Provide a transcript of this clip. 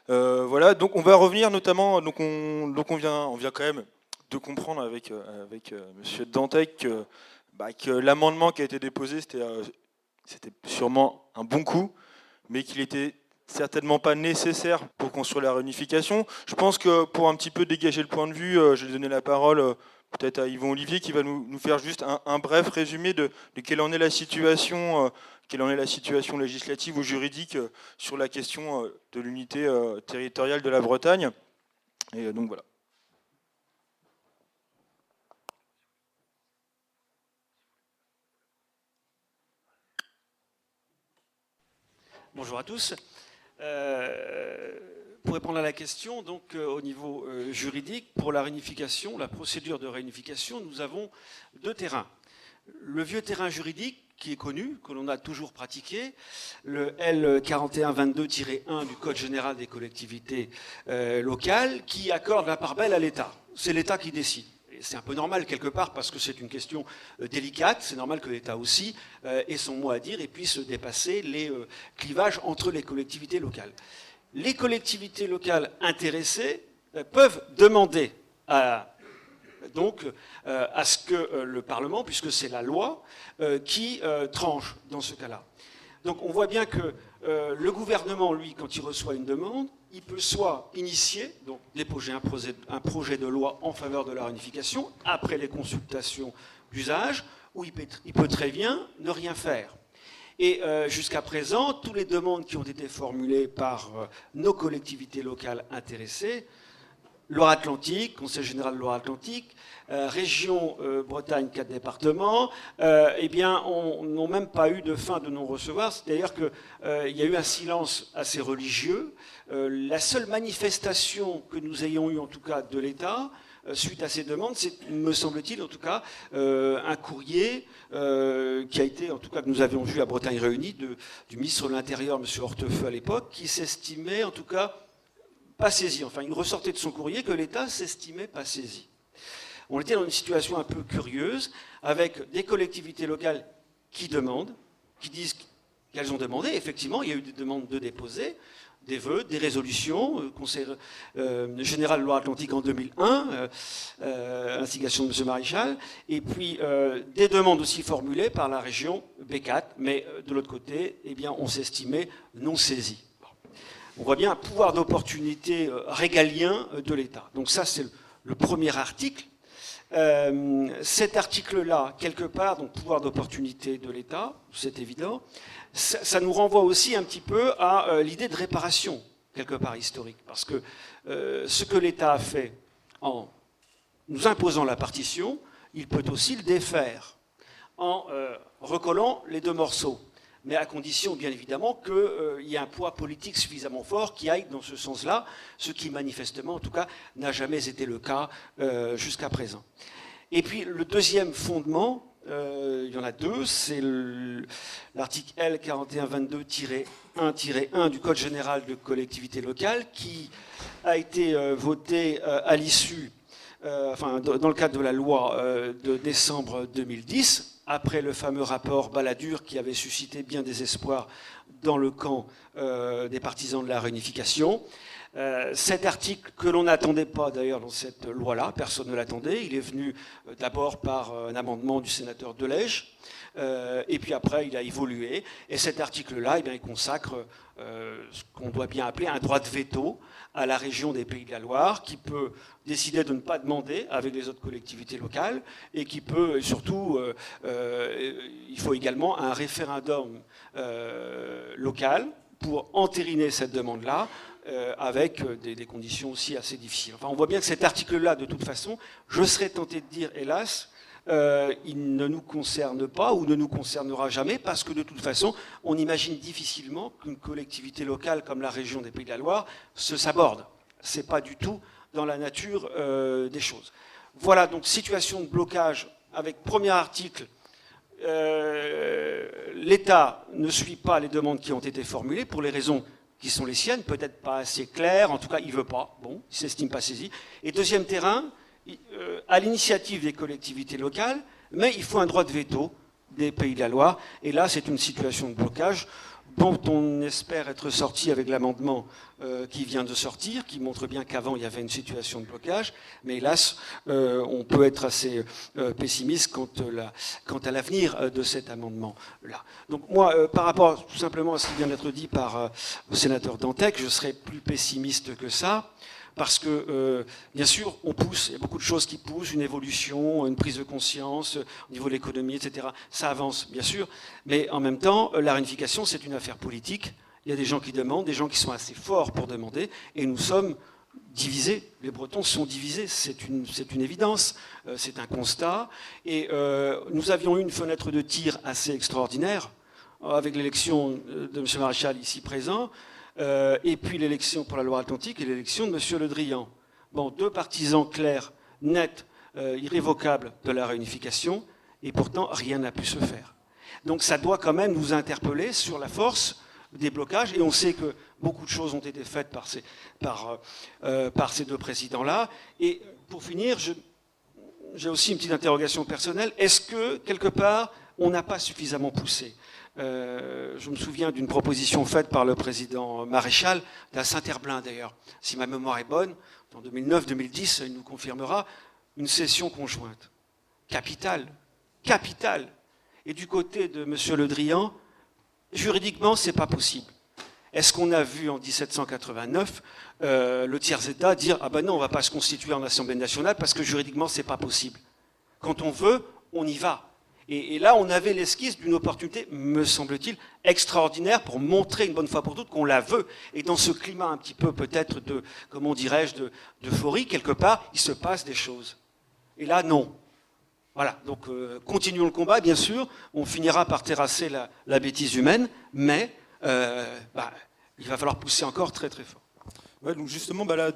Voilà, donc on va revenir notamment, on vient quand même de comprendre avec Monsieur Dantec que l'amendement qui a été déposé, c'était sûrement un bon coup, mais qu'il était certainement pas nécessaire pour construire la réunification. Je pense que pour un petit peu dégager le point de vue, je vais donner la parole peut-être à Yvon Olivier qui va nous faire juste un bref résumé de quelle en est la situation, législative ou juridique sur la question de l'unité territoriale de la Bretagne. Et donc voilà. Bonjour à tous. Pour répondre à la question, donc au niveau juridique, pour la réunification, la procédure de réunification, nous avons deux terrains. Le vieux terrain juridique, qui est connu, que l'on a toujours pratiqué, le L4122-1 du Code général des collectivités locales, qui accorde la part belle à l'État. C'est l'État qui décide. C'est un peu normal quelque part parce que c'est une question délicate. C'est normal que l'État aussi ait son mot à dire et puisse dépasser les clivages entre les collectivités locales. Les collectivités locales intéressées peuvent demander à ce que le Parlement, puisque c'est la loi, qui tranche dans ce cas-là. Donc on voit bien que le gouvernement, lui, quand il reçoit une demande, il peut soit initier, donc déposer un projet de loi en faveur de la réunification, après les consultations d'usage, ou il peut très bien ne rien faire. Et jusqu'à présent, toutes les demandes qui ont été formulées par nos collectivités locales intéressées, Loire-Atlantique, Conseil général de Loire-Atlantique, région Bretagne, 4 départements, eh bien, n'ont même pas eu de fin de non-recevoir. C'est-à-dire qu'il y a eu un silence assez religieux. La seule manifestation que nous ayons eue, en tout cas, de l'État, suite à ces demandes, c'est, me semble-t-il, en tout cas, un courrier qui a été, en tout cas, que nous avions vu à Bretagne Réunie, du ministre de l'Intérieur, M. Hortefeux, à l'époque, qui s'estimait, en tout cas, pas saisi. Enfin, il ressortait de son courrier que l'État s'estimait pas saisi. On était dans une situation un peu curieuse, avec des collectivités locales qui demandent, qui disent qu'elles ont demandé. Effectivement, il y a eu des demandes de déposer, des vœux, des résolutions, Conseil général de Loire-Atlantique en 2001, instigation de M. Maréchal, et puis des demandes aussi formulées par la région B4, mais de l'autre côté, eh bien, on s'estimait non saisi. On voit bien un pouvoir d'opportunité régalien de l'État. Donc ça, c'est le premier article. Cet article-là, quelque part, donc pouvoir d'opportunité de l'État, c'est évident, ça nous renvoie aussi un petit peu à l'idée de réparation, quelque part historique. Parce que ce que l'État a fait en nous imposant la partition, il peut aussi le défaire en recollant les deux morceaux. Mais à condition, bien évidemment, qu'il y ait un poids politique suffisamment fort qui aille dans ce sens-là, ce qui manifestement, en tout cas, n'a jamais été le cas jusqu'à présent. Et puis, le deuxième fondement, il y en a deux, c'est l'article L4122-1-1 du Code général de collectivité locale qui a été voté à l'issue, dans le cadre de la loi de décembre 2010, après le fameux rapport Balladur qui avait suscité bien des espoirs dans le camp des partisans de la réunification. Cet article que l'on n'attendait pas d'ailleurs dans cette loi-là, personne ne l'attendait, il est venu d'abord par un amendement du sénateur Delège, et puis après il a évolué, et cet article-là, eh bien, il consacre ce qu'on doit bien appeler un droit de veto à la région des Pays de la Loire, qui peut décider de ne pas demander avec les autres collectivités locales, et qui peut, surtout, il faut également un référendum local pour entériner cette demande-là, avec des conditions aussi assez difficiles. Enfin, on voit bien que cet article-là, de toute façon, je serais tenté de dire, hélas, il ne nous concerne pas ou ne nous concernera jamais parce que de toute façon, on imagine difficilement qu'une collectivité locale comme la région des Pays de la Loire se saborde. C'est pas du tout dans la nature des choses. Voilà, donc situation de blocage avec premier article. L'État ne suit pas les demandes qui ont été formulées pour les raisons qui sont les siennes, peut-être pas assez claires, en tout cas il ne veut pas, bon, il ne s'estime pas saisi. Et deuxième terrain, à l'initiative des collectivités locales, mais il faut un droit de veto des Pays de la Loire, et là c'est une situation de blocage dont on espère être sorti avec l'amendement qui vient de sortir, qui montre bien qu'avant il y avait une situation de blocage, mais hélas, on peut être assez pessimiste quant à l'avenir de cet amendement-là. Donc moi, par rapport tout simplement à ce qui vient d'être dit par le sénateur Dantec, je serais plus pessimiste que ça. Parce que, bien sûr, on pousse, il y a beaucoup de choses qui poussent, une évolution, une prise de conscience au niveau de l'économie, etc. Ça avance, bien sûr, mais en même temps, la réunification, c'est une affaire politique. Il y a des gens qui demandent, des gens qui sont assez forts pour demander, et nous sommes divisés. Les Bretons sont divisés, c'est une évidence, c'est un constat. Et nous avions eu une fenêtre de tir assez extraordinaire, avec l'élection de M. Maréchal ici présent, et puis l'élection pour la Loire-Atlantique et l'élection de M. Le Drian. Bon, 2 partisans clairs, nets, irrévocables de la réunification, et pourtant rien n'a pu se faire. Donc ça doit quand même nous interpeller sur la force des blocages, et on sait que beaucoup de choses ont été faites par ces 2 présidents-là. Et pour finir, j'ai aussi une petite interrogation personnelle. Est-ce que, quelque part, on n'a pas suffisamment poussé ? Je me souviens d'une proposition faite par le président Maréchal, à Saint-Herblain d'ailleurs, si ma mémoire est bonne, en 2009-2010, il nous confirmera, une session conjointe. Capitale. Et du côté de M. Le Drian, juridiquement, c'est pas possible. Est-ce qu'on a vu en 1789 le tiers-État dire « Ah ben non, on ne va pas se constituer en Assemblée nationale parce que juridiquement, c'est pas possible. Quand on veut, on y va. » Et là, on avait l'esquisse d'une opportunité, me semble-t-il, extraordinaire pour montrer une bonne fois pour toutes qu'on la veut. Et dans ce climat un petit peu peut-être de, comment dirais-je, d'euphorie, quelque part, il se passe des choses. Et là, non. Voilà, donc continuons le combat, bien sûr. On finira par terrasser la bêtise humaine, mais il va falloir pousser encore très très fort. Ouais, donc justement, là,